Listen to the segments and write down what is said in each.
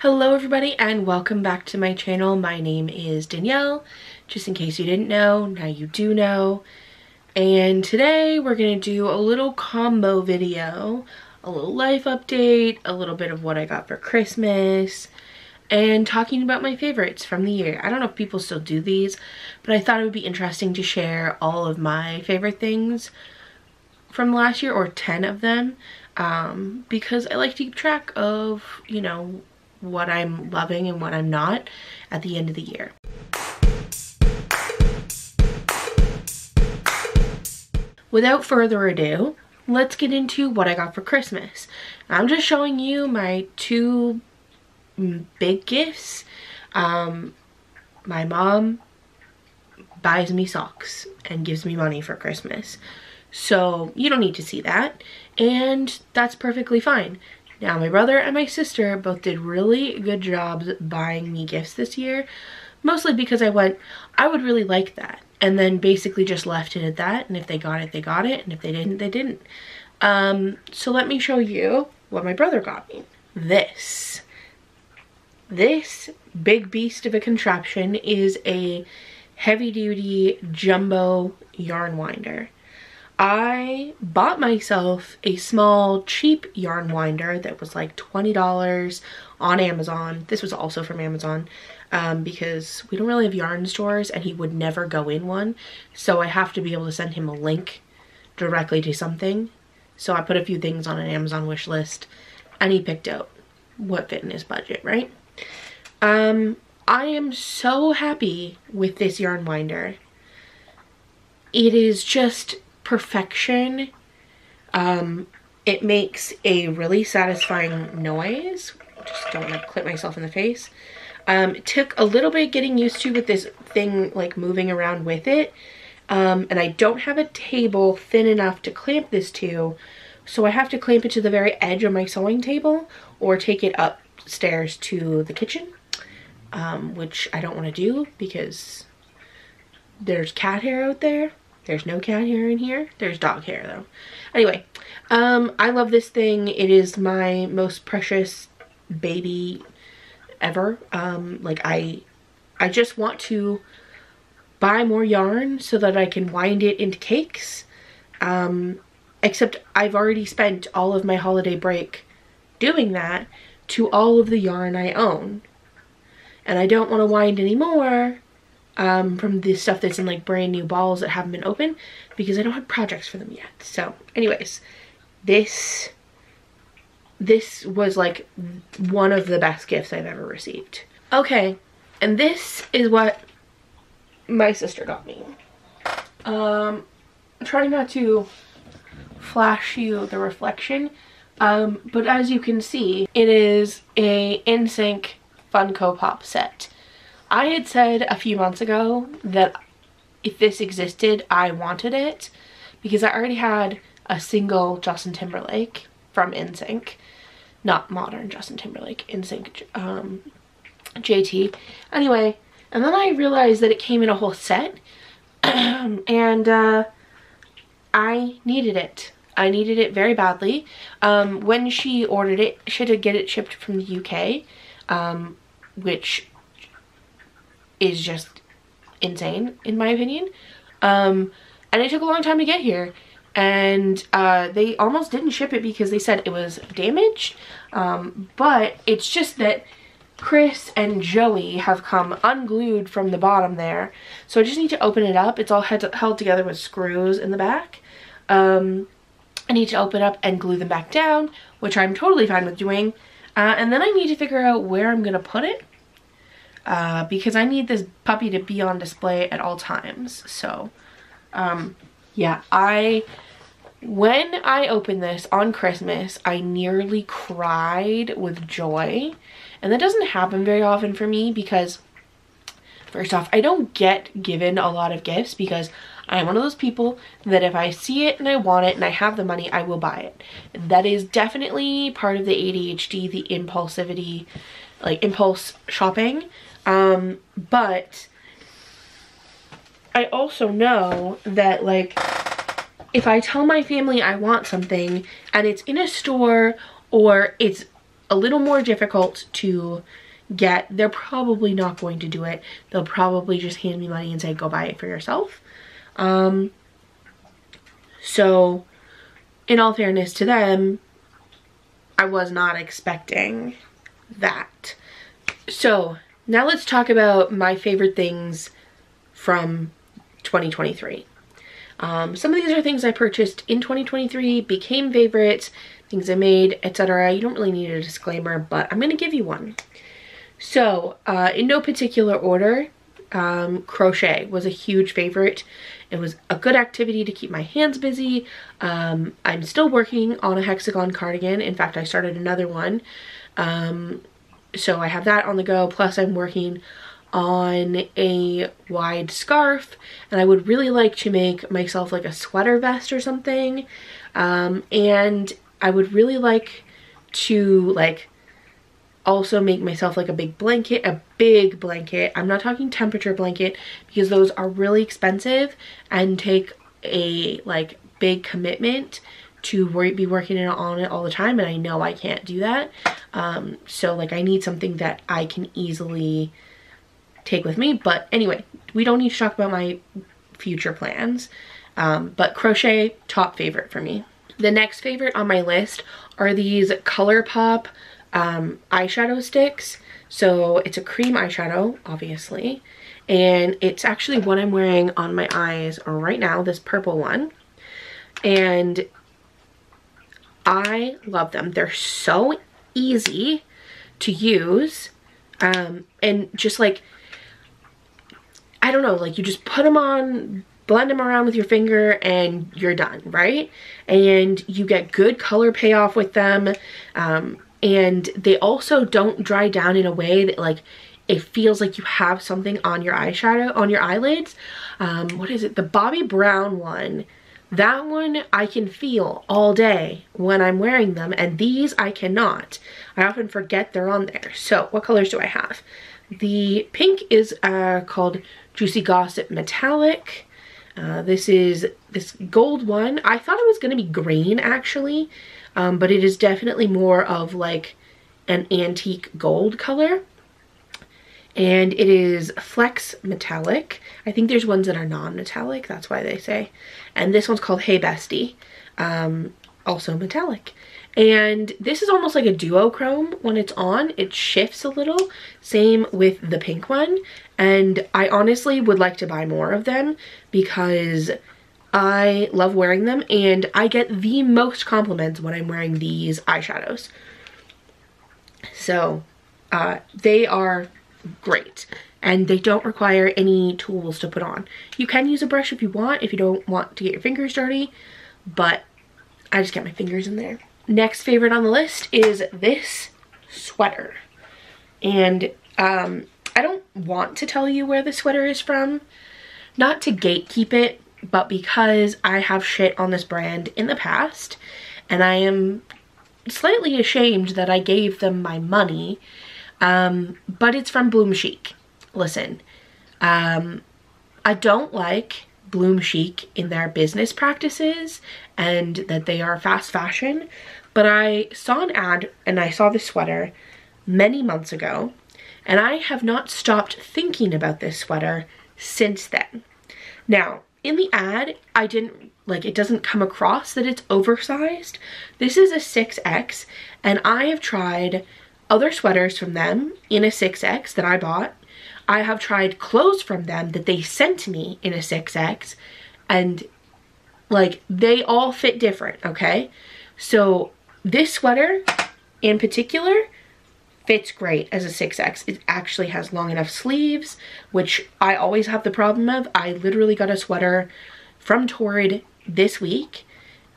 Hello everybody and welcome back to my channel. My name is Danielle, just in case you didn't know, now you do know. And today we're gonna do a little combo video, a little life update, a little bit of what I got for Christmas, and talking about my favorites from the year. I don't know if people still do these, but I thought it would be interesting to share all of my favorite things from last year, or 10 of them, because I like to keep track of, you know, what I'm loving and what I'm not at the end of the year. Without further ado, let's get into what I got for Christmas. I'm just showing you my two big gifts. My mom buys me socks and gives me money for Christmas, so you don't need to see that, and that's perfectly fine. Now, my brother and my sister both did really good jobs buying me gifts this year, mostly because I went, I would really like that, and then basically just left it at that, and if they got it, they got it, and if they didn't, they didn't. So let me show you what my brother got me. This big beast of a contraption is a heavy-duty jumbo yarn winder. I bought myself a small cheap yarn winder that was like $20 on Amazon. This was also from Amazon because we don't really have yarn stores and he would never go in one, so I have to be able to send him a link directly to something. So I put a few things on an Amazon wish list and he picked out what fit in his budget, right? I am so happy with this yarn winder. It is just perfection. It makes a really satisfying noise. Just don't want to clip myself in the face. It took a little bit getting used to with this thing like moving around with it, and I don't have a table thin enough to clamp this to, so I have to clamp it to the very edge of my sewing table or take it upstairs to the kitchen, which I don't want to do because there's cat hair out there. There's no cat hair in here. There's dog hair though. Anyway, I love this thing. It is my most precious baby ever. Like I just want to buy more yarn so that I can wind it into cakes. Except I've already spent all of my holiday break doing that to all of the yarn I own. And I don't want to wind anymore from the stuff that's in like brand new balls that haven't been opened because I don't have projects for them yet. So anyways, this was like one of the best gifts I've ever received. Okay, and this is what my sister got me. I'm trying not to flash you the reflection, but as you can see, it is a NSYNC Funko Pop set. I had said a few months ago that if this existed, I wanted it because I already had a single Justin Timberlake from NSYNC, not modern Justin Timberlake, NSYNC JT. Anyway, and then I realized that it came in a whole set, and I needed it. I needed it very badly. When she ordered it, she had to get it shipped from the UK, which is just insane in my opinion, and it took a long time to get here, and they almost didn't ship it because they said it was damaged, but it's just that Chris and Joey have come unglued from the bottom there, so I just need to open it up. It's all held together with screws in the back. I need to open up and glue them back down, which I'm totally fine with doing, and then I need to figure out where I'm gonna put it, because I need this puppy to be on display at all times. So yeah, when I opened this on Christmas, I nearly cried with joy, and that doesn't happen very often for me because first off, I don't get given a lot of gifts because I'm one of those people that if I see it and I want it and I have the money, I will buy it. That is definitely part of the ADHD, the impulsivity, like impulse shopping. But I also know that like if I tell my family I want something and it's in a store or it's a little more difficult to get. They're probably not going to do it. They'll probably just hand me money and say, go buy it for yourself. So in all fairness to them, I was not expecting that. So now let's talk about my favorite things from 2023. Some of these are things I purchased in 2023, became favorites, things I made, etc. You don't really need a disclaimer, but I'm gonna give you one. So in no particular order, crochet was a huge favorite. It was a good activity to keep my hands busy. I'm still working on a hexagon cardigan. In fact, I started another one. So I have that on the go. Plus I'm working on a wide scarf, and I would really like to make myself like a sweater vest or something. And I would really like to like also make myself like a big blanket. I'm not talking temperature blanket, because those are really expensive and take a like big commitment to be working on it all the time, and I know I can't do that. So like I need something that I can easily take with me. But anyway, we don't need to talk about my future plans. But crochet, top favorite for me. The next favorite on my list are these ColourPop eyeshadow sticks. So it's a cream eyeshadow, obviously, and it's actually what I'm wearing on my eyes right now, this purple one, and I love them. They're so easy to use, and just like, I don't know, like you just put them on, blend them around with your finger, and you're done, right? And you get good color payoff with them. And they also don't dry down in a way that like it feels like you have something on your eyeshadow, on your eyelids. What is it? The Bobbi Brown one. That one I can feel all day when I'm wearing them, and these I cannot. I often forget they're on there. So what colors do I have? The pink is called Juicy Gossip Metallic. This is this gold one. I thought it was going to be green actually. But it is definitely more of like an antique gold color. And it is Flex Metallic. I think there's ones that are non-metallic, that's why they say. And this one's called Hey Bestie, also metallic. And this is almost like a duochrome when it's on. It shifts a little, same with the pink one. And I honestly would like to buy more of them because I love wearing them, and I get the most compliments when I'm wearing these eyeshadows. So they are great, and they don't require any tools to put on. You can use a brush if you want, if you don't want to get your fingers dirty, but I just get my fingers in there. Next favorite on the list is this sweater. And I don't want to tell you where the sweater is from, not to gatekeep it, but because I have shit on this brand in the past, and I am slightly ashamed that I gave them my money, but it's from Bloom Chic. Listen, I don't like Bloom Chic in their business practices and that they are fast fashion, but I saw an ad and I saw this sweater many months ago, and I have not stopped thinking about this sweater since then. Now, in the ad, I didn't, like, it doesn't come across that it's oversized. This is a 6X, and I have tried other sweaters from them in a 6X that I bought. I have tried clothes from them that they sent me in a 6X, and, like, they all fit different, okay? So, this sweater, in particular, fits great as a 6X. It actually has long enough sleeves, which I always have the problem of. I literally got a sweater from Torrid this week,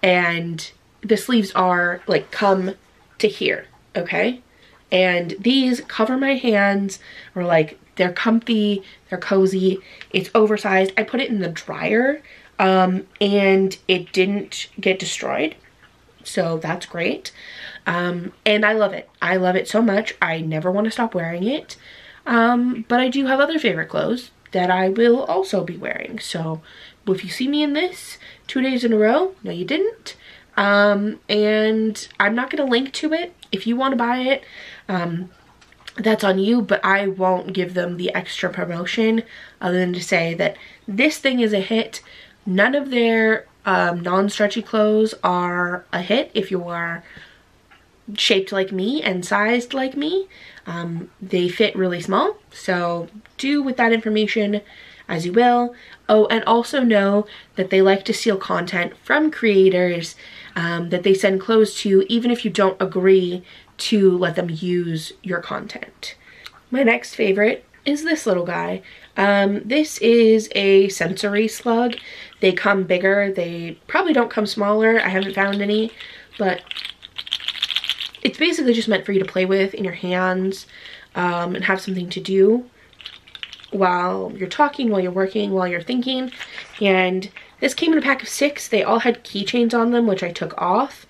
and the sleeves are like come to here, okay? And these cover my hands, or like they're comfy, they're cozy, it's oversized. I put it in the dryer and it didn't get destroyed, so that's great. And I love it. I love it so much. I never want to stop wearing it. But I do have other favorite clothes that I will also be wearing. So if you see me in this 2 days in a row, no you didn't. And I'm not going to link to it if you want to buy it, that's on you, but I won't give them the extra promotion other than to say that this thing is a hit. None of their non-stretchy clothes are a hit if you are shaped like me and sized like me. They fit really small, so do with that information as you will. Oh, and also know that they like to steal content from creators that they send clothes to, even if you don't agree to let them use your content. My next favorite is this little guy. This is a sensory slug. They come bigger. They probably don't come smaller. I haven't found any, but it's basically just meant for you to play with in your hands and have something to do while you're talking, while you're working, while you're thinking. And this came in a pack of 6. They all had keychains on them, which I took off.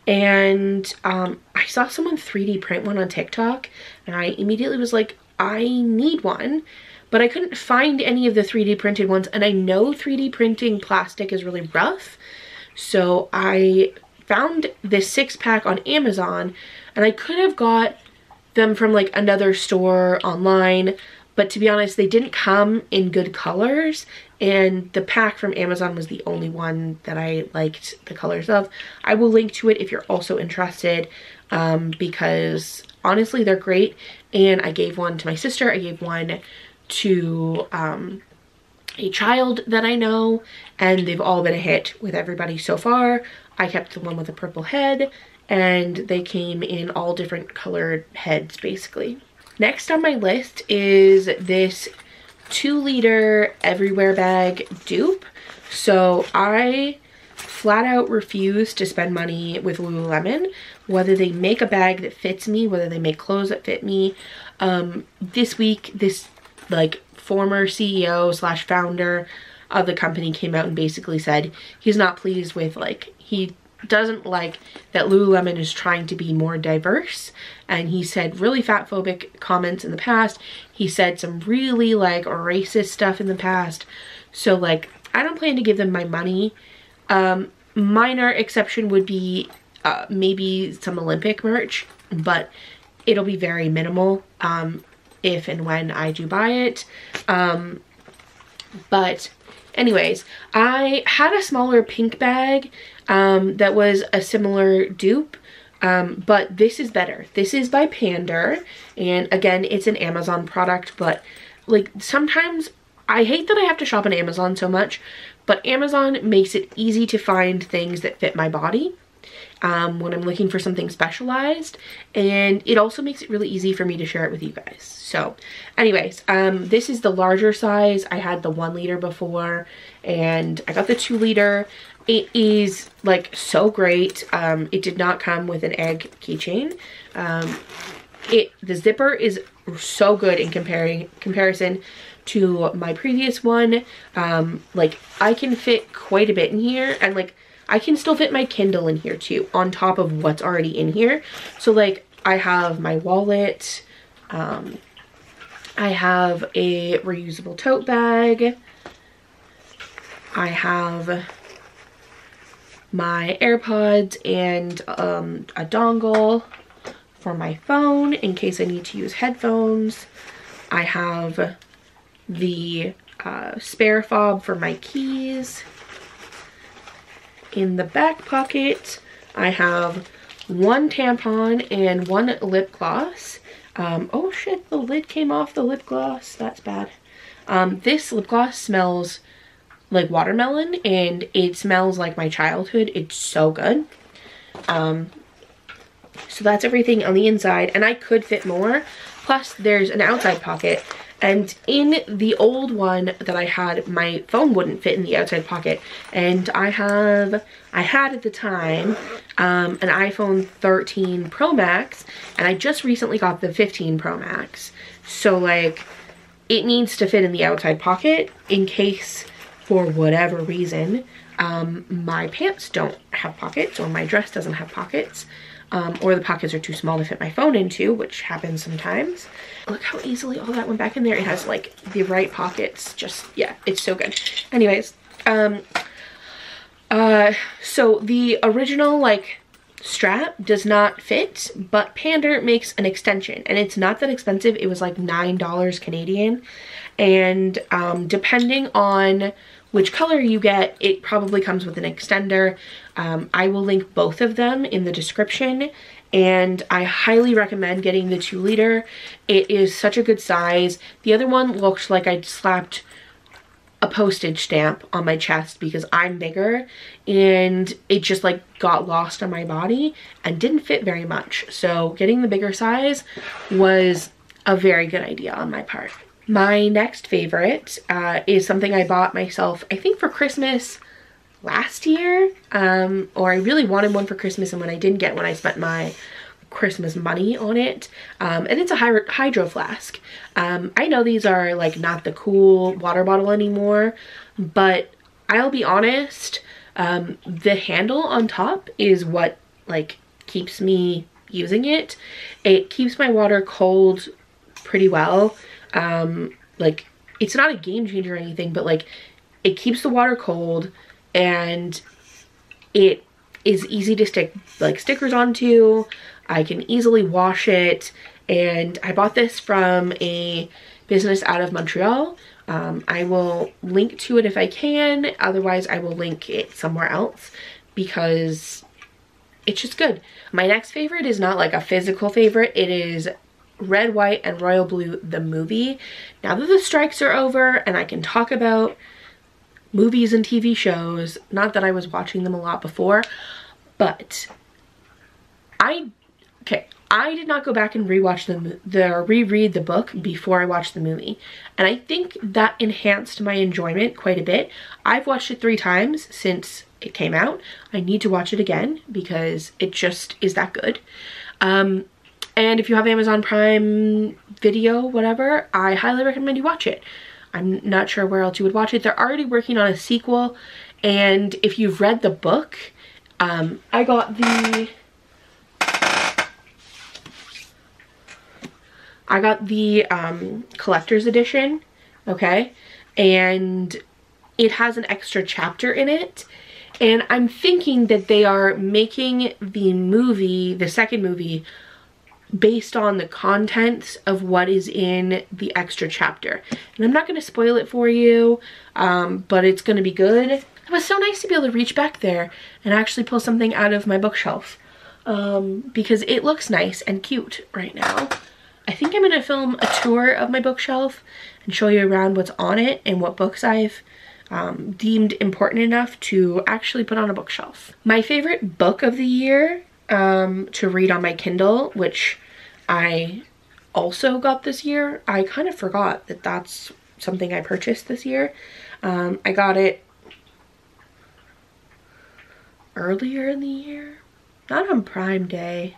And I saw someone 3D print one on TikTok, and I immediately was like, I need one. But I couldn't find any of the 3D printed ones, and I know 3D printing plastic is really rough. So I found this 6-pack on Amazon, and I could have got them from like another store online, but to be honest, they didn't come in good colors, and the pack from Amazon was the only one that I liked the colors of. I will link to it if you're also interested, because honestly they're great. And I gave one to my sister, I gave one to a child that I know, and they've all been a hit with everybody so far. I kept the one with a purple head, and they came in all different colored heads basically. Next on my list is this 2-liter everywhere bag dupe. So I flat out refuse to spend money with Lululemon, whether they make a bag that fits me, whether they make clothes that fit me. This week, this like former CEO slash founder of the company came out and basically said he's not pleased with, like, he doesn't like that Lululemon is trying to be more diverse, and he said really fat-phobic comments in the past. He said some really like racist stuff in the past. So like, I don't plan to give them my money. Minor exception would be maybe some Olympic merch, but it'll be very minimal if and when I do buy it. But anyways, I had a smaller pink bag that was a similar dupe, but this is better. This is by Pander, and again, it's an Amazon product, but like sometimes I hate that I have to shop on Amazon so much, but Amazon makes it easy to find things that fit my body when I'm looking for something specialized, and it also makes it really easy for me to share it with you guys. So anyways, this is the larger size. I had the 1 liter before, and I got the 2 liter. It is like so great. It did not come with an egg keychain. The zipper is so good in comparison to my previous one. Like, I can fit quite a bit in here, and like I can still fit my Kindle in here too, on top of what's already in here. So like, I have my wallet, I have a reusable tote bag, I have my AirPods and a dongle for my phone in case I need to use headphones. I have the spare fob for my keys. In the back pocket, I have 1 tampon and 1 lip gloss. Oh shit, the lid came off the lip gloss. That's bad. This lip gloss smells like watermelon, and it smells like my childhood. It's so good. So that's everything on the inside, and I could fit more. Plus, there's an outside pocket. And in the old one that I had, my phone wouldn't fit in the outside pocket. And I had at the time an iPhone 13 Pro Max, and I just recently got the 15 Pro Max. So like, it needs to fit in the outside pocket in case, for whatever reason, my pants don't have pockets, or my dress doesn't have pockets. Or the pockets are too small to fit my phone into, which happens sometimes. Look how easily all that went back in there. It has like the right pockets. Just, yeah, it's so good. Anyways, so the original like strap does not fit, but Pander makes an extension, and it's not that expensive. It was like $9 Canadian, and depending on which color you get, it probably comes with an extender. I will link both of them in the description, and I highly recommend getting the 2-liter. It is such a good size. The other one looked like I'd slapped a postage stamp on my chest because I'm bigger, and it just like got lost on my body and didn't fit very much. So getting the bigger size was a very good idea on my part. My next favorite is something I bought myself, I think for Christmas last year, or I really wanted one for Christmas, and when I didn't get one, I spent my Christmas money on it, and it's a hydro flask. I know these are like not the cool water bottle anymore, but I'll be honest, the handle on top is what like keeps me using it. It keeps my water cold pretty well. Like it's not a game changer or anything, but like it keeps the water cold, and it is easy to stick like stickers onto. I can easily wash it, and I bought this from a business out of Montreal. I will link to it if I can, otherwise I will link it somewhere else because it's just good. My next favorite is not like a physical favorite, it is Red, White, and Royal Blue, the movie. Now that the strikes are over and I can talk about movies and TV shows, not that I was watching them a lot before, but I did not go back and reread the book before I watched the movie, and I think that enhanced my enjoyment quite a bit. I've watched it 3 times since it came out. I need to watch it again because it just is that good. And if you have Amazon Prime Video, whatever, I highly recommend you watch it. I'm not sure where else you would watch it. They're already working on a sequel, and if you've read the book, I got the collector's edition, okay? And it has an extra chapter in it. And I'm thinking that they are making the movie, the second movie, based on the contents of what is in the extra chapter. And I'm not going to spoil it for you, but it's going to be good. It was so nice to be able to reach back there and actually pull something out of my bookshelf, because it looks nice and cute right now. I think I'm going to film a tour of my bookshelf and show you around what's on it and what books I've deemed important enough to actually put on a bookshelf. My favorite book of the year to read on my Kindle, which I also got this year. I kind of forgot that that's something I purchased this year. I got it earlier in the year, not on Prime Day.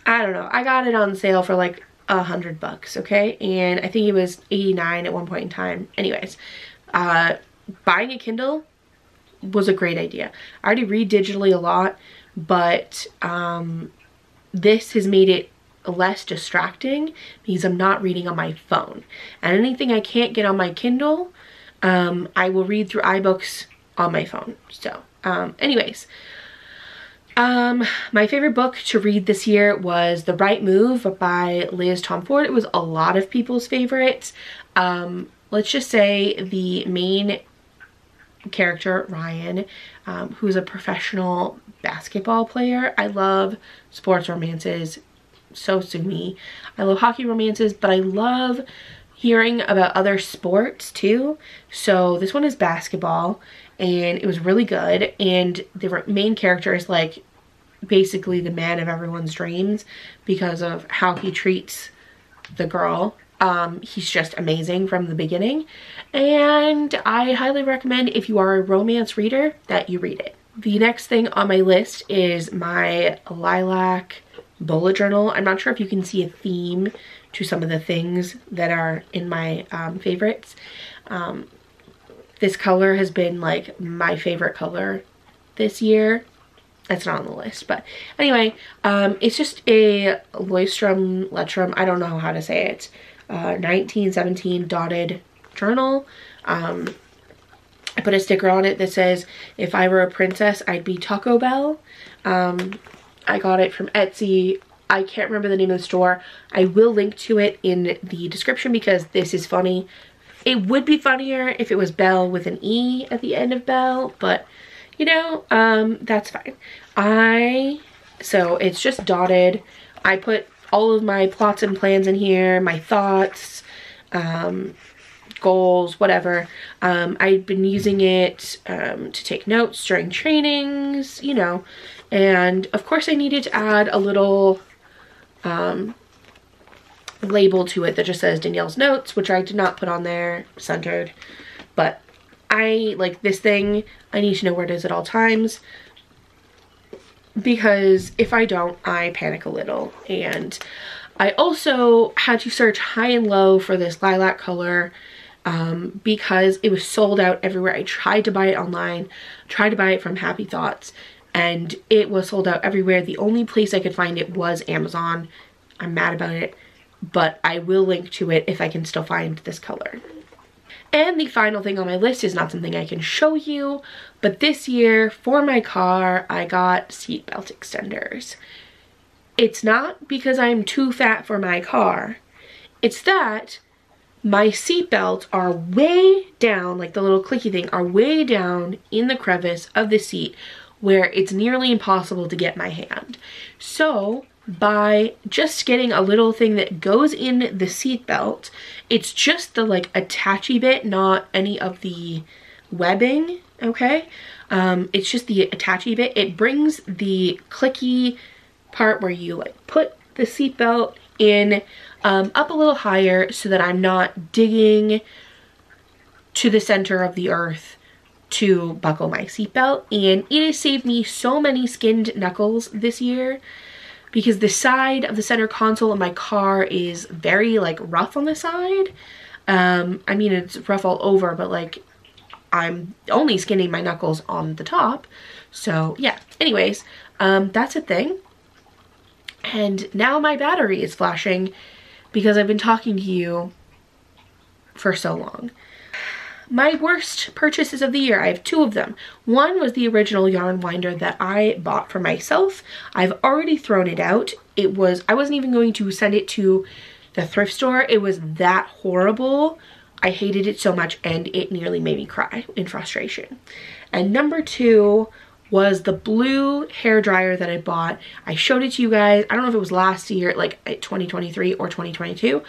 I don't know. I got it on sale for like $100, okay? And I think it was $89 at one point in time. Anyways, buying a Kindle was a great idea. I already read digitally a lot, but this has made it less distracting because I'm not reading on my phone. And anything I can't get on my Kindle, I will read through iBooks on my phone. So, anyways. My favorite book to read this year was The Right Move by Liz Tomford. It was a lot of people's favorites. Let's just say the main character, Ryan, who's a professional basketball player. I love sports romances, so sue me. I love hockey romances, but I love hearing about other sports too. So this one is basketball, and it was really good, and the main character is like basically the man of everyone's dreams because of how he treats the girl. He's just amazing from the beginning, and I highly recommend, if you are a romance reader, that you read it. The next thing on my list is my lilac bullet journal. I'm not sure if you can see a theme to some of the things that are in my favorites. This color has been like my favorite color this year. That's not on the list, but anyway, it's just a Lettrum, I don't know how to say it, 1917 dotted journal. I put a sticker on it that says, if I were a princess, I'd be Taco Bell. I got it from Etsy. I can't remember the name of the store. I will link to it in the description because this is funny. It would be funnier if it was Belle with an E at the end of Belle, but you know, that's fine. So it's just dotted. I put all of my plots and plans in here, my thoughts, goals, whatever. I've been using it to take notes during trainings, you know, and of course I needed to add a little label to it that just says Danielle's notes, which I did not put on there centered, but I like this thing. I need to know where it is at all times, because if I don't, I panic a little. And I also had to search high and low for this lilac color because it was sold out everywhere. I tried to buy it online, tried to buy it from Happy Thoughts, and it was sold out everywhere. The only place I could find it was Amazon. I'm mad about it, but I will link to it if I can still find this color. And the final thing on my list is not something I can show you, but this year for my car, I got seat belt extenders. It's not because I'm too fat for my car. It's that my seat belts are way down, like the little clicky thing, are way down in the crevice of the seat where it's nearly impossible to get my hand. So by just getting a little thing that goes in the seat belt, it's just the like attachy bit, not any of the webbing, okay? It's just the attachy bit. It brings the clicky part where you like put the seat belt in up a little higher so that I'm not digging to the center of the earth to buckle my seatbelt. And it has saved me so many skinned knuckles this year, because the side of the center console of my car is very like rough on the side. I mean, it's rough all over, but like I'm only skinning my knuckles on the top. So yeah, anyways, that's a thing. And now my battery is flashing because I've been talking to you for so long. My worst purchases of the year, I have two of them. One was the original yarn winder that I bought for myself. I've already thrown it out. I wasn't even going to send it to the thrift store. It was that horrible. I hated it so much and it nearly made me cry in frustration. And number two was the blue hair dryer that I bought. I showed it to you guys. I don't know if it was last year, like 2023 or 2022.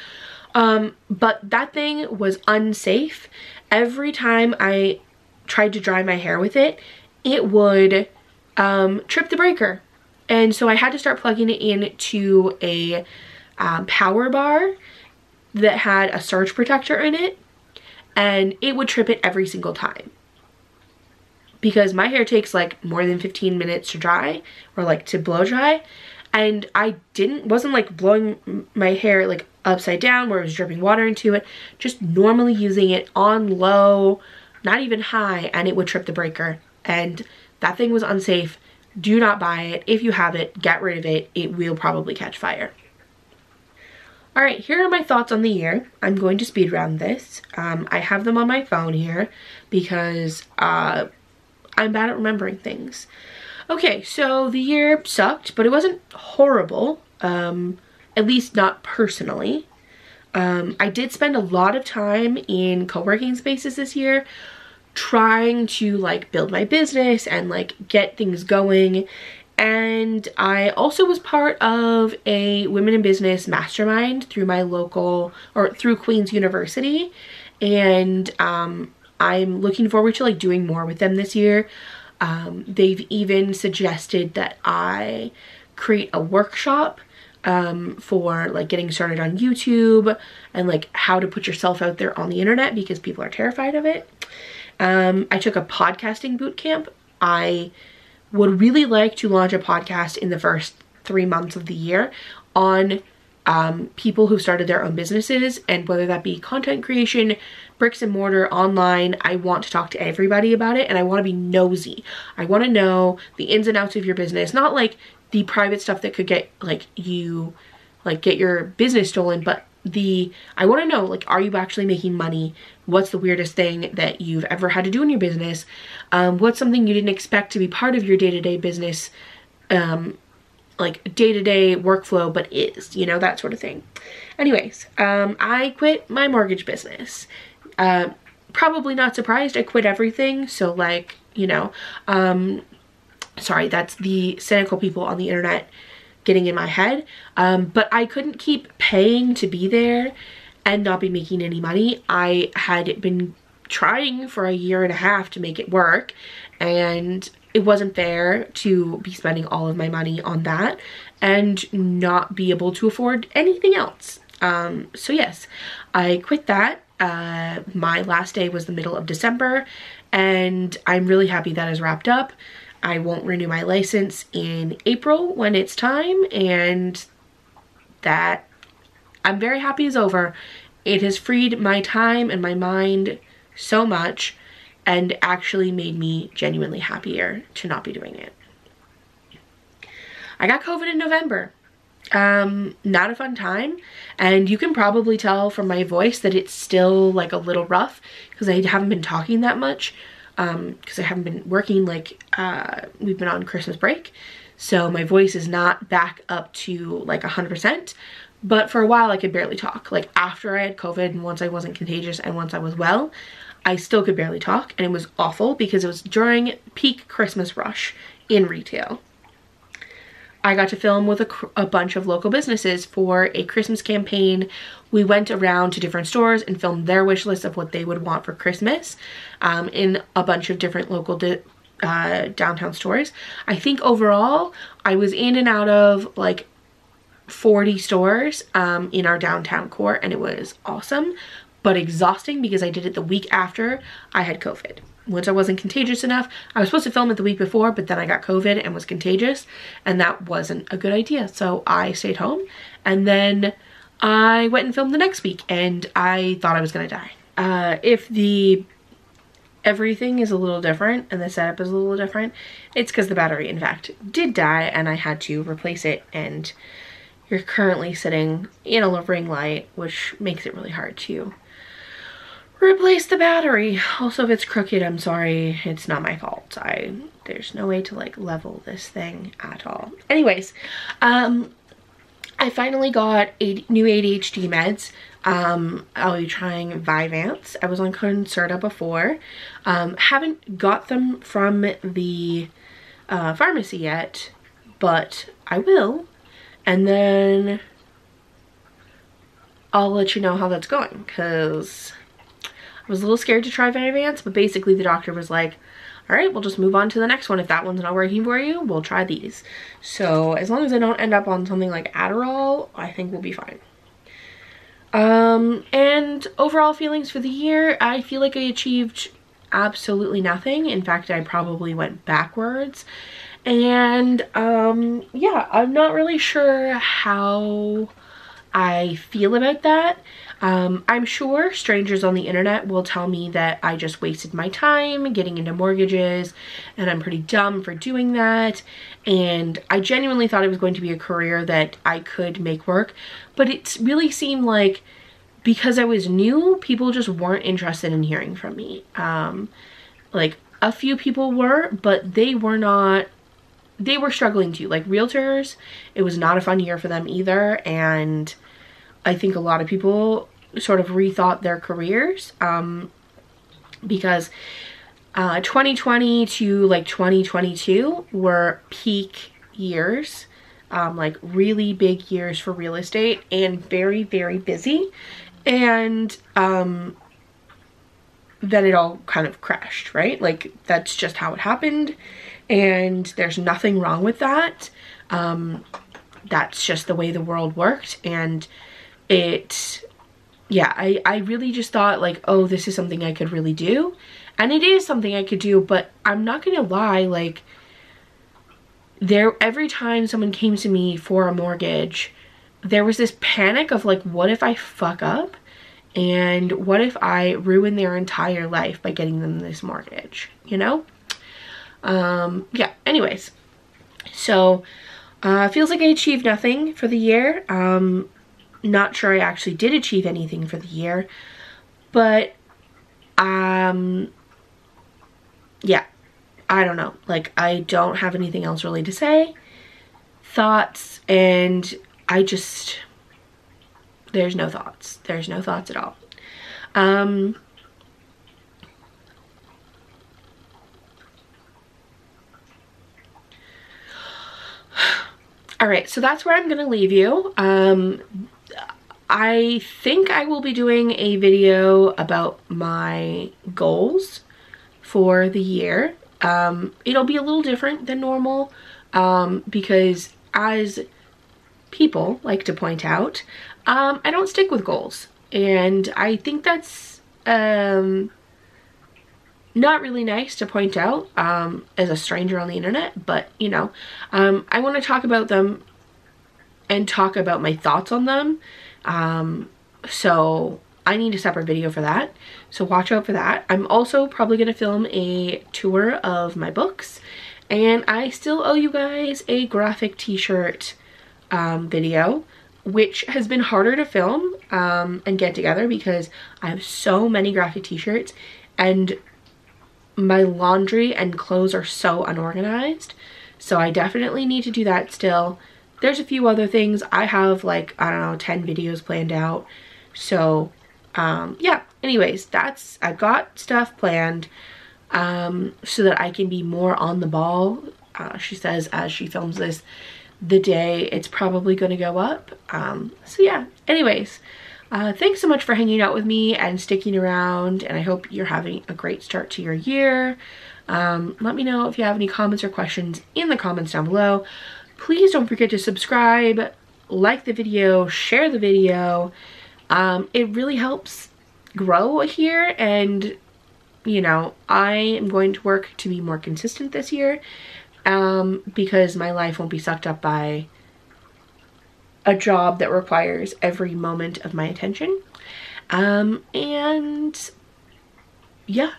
But that thing was unsafe. Every time I tried to dry my hair with it, it would trip the breaker. And so I had to start plugging it into a power bar that had a surge protector in it, and it would trip it every single time. Because my hair takes like more than 15 minutes to dry, or like to blow dry, and I wasn't like blowing my hair like upside down where it was dripping water into it, just normally using it on low, not even high, and it would trip the breaker. And that thing was unsafe. Do not buy it. If you have it, get rid of it. It will probably catch fire. All right, here are my thoughts on the year. I'm going to speed round this. I have them on my phone here because I'm bad at remembering things. Okay, so the year sucked, but it wasn't horrible. At least not personally. I did spend a lot of time in co-working spaces this year trying to like build my business and like get things going. And I also was part of a women in business mastermind through my local, or through Queen's University. And I'm looking forward to like doing more with them this year. They've even suggested that I create a workshop for like getting started on YouTube and like how to put yourself out there on the internet because people are terrified of it. I took a podcasting boot camp. I would really like to launch a podcast in the first 3 months of the year on people who started their own businesses, and whether that be content creation, bricks and mortar, online. I want to talk to everybody about it, and I want to be nosy. I want to know the ins and outs of your business, not like the private stuff that could get like you like get your business stolen, but I want to know, like, are you actually making money? What's the weirdest thing that you've ever had to do in your business? What's something you didn't expect to be part of your day-to-day business like day-to-day workflow, but is, you know, that sort of thing. Anyways, I quit my mortgage business. Probably not surprised. I quit everything. So like, you know, sorry, that's the cynical people on the internet getting in my head. But I couldn't keep paying to be there and not be making any money. I had been trying for a year and a half to make it work, and it wasn't fair to be spending all of my money on that and not be able to afford anything else. So yes, I quit that. My last day was the middle of December, and I'm really happy that is wrapped up. I won't renew my license in April when it's time, and that I'm very happy is over. It has freed my time and my mind so much, and actually made me genuinely happier to not be doing it. I got COVID in November. Not a fun time, and you can probably tell from my voice that it's still like a little rough because I haven't been talking that much, because I haven't been working. Like we've been on Christmas break, so my voice is not back up to like 100%, but for a while I could barely talk. Like after I had COVID, and once I wasn't contagious and once I was well, I still could barely talk, and it was awful because it was during peak Christmas rush in retail. I got to film with a bunch of local businesses for a Christmas campaign. We went around to different stores and filmed their wish list of what they would want for Christmas in a bunch of different local downtown stores. I think overall I was in and out of like 40 stores in our downtown core, and it was awesome, but exhausting because I did it the week after I had COVID. Once I wasn't contagious enough, I was supposed to film it the week before, but then I got COVID and was contagious, and that wasn't a good idea. So I stayed home, and then I went and filmed the next week, and I thought I was gonna die. If everything is a little different and the setup is a little different, it's because the battery, in fact, did die, and I had to replace it, and you're currently sitting in a ring light, which makes it really hard to replace the battery. Also, if it's crooked, I'm sorry, it's not my fault. There's no way to like level this thing at all. Anyways, I finally got new ADHD meds. I'll be trying Vyvanse. I was on Concerta before. Haven't got them from the pharmacy yet, but I will, and then I'll let you know how that's going, because I was a little scared to try Vyvanse, but basically the doctor was like, all right, we'll just move on to the next one. If that one's not working for you, we'll try these. So as long as I don't end up on something like Adderall, I think we'll be fine. And overall feelings for the year, I feel like I achieved absolutely nothing. In fact, I probably went backwards. And yeah, I'm not really sure how I feel about that. I'm sure strangers on the internet will tell me that I just wasted my time getting into mortgages and I'm pretty dumb for doing that, and I genuinely thought it was going to be a career that I could make work, but it really seemed like because I was new, people just weren't interested in hearing from me. Like a few people were, but they were struggling too. Like realtors, it was not a fun year for them either, and I think a lot of people sort of rethought their careers because 2020 to like 2022 were peak years, like really big years for real estate, and very, very busy. And then it all kind of crashed, right? Like that's just how it happened, and there's nothing wrong with that. That's just the way the world worked, and yeah, I really just thought like, oh, this is something I could really do, and it is something I could do, but I'm not gonna lie, like every time someone came to me for a mortgage, there was this panic of like, what if I fuck up, and what if I ruin their entire life by getting them this mortgage, you know? Yeah, anyways, so feels like I achieved nothing for the year. Not sure I actually did achieve anything for the year, but yeah, I don't know. Like I don't have anything else really to say. thoughts, and I just, there's no thoughts. There's no thoughts at all. All right, so that's where I'm gonna leave you. I think I will be doing a video about my goals for the year. It'll be a little different than normal because, as people like to point out, I don't stick with goals, and I think that's not really nice to point out as a stranger on the internet, but you know, I want to talk about them and talk about my thoughts on them. So I need a separate video for that, so watch out for that. I'm also probably going to film a tour of my books, and I still owe you guys a graphic t-shirt video, which has been harder to film and get together because I have so many graphic t-shirts and my laundry and clothes are so unorganized. So I definitely need to do that still. There's a few other things. I have like, I don't know, 10 videos planned out. So yeah, anyways, I've got stuff planned so that I can be more on the ball. She says as she films this, the day it's probably going to go up. So yeah, anyways, thanks so much for hanging out with me and sticking around, and I hope you're having a great start to your year. Let me know if you have any comments or questions in the comments down below. Please don't forget to subscribe, like the video, share the video. It really helps grow here, and you know, I am going to work to be more consistent this year because my life won't be sucked up by a job that requires every moment of my attention. And yeah,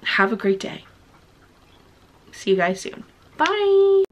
have a great day. See you guys soon. Bye.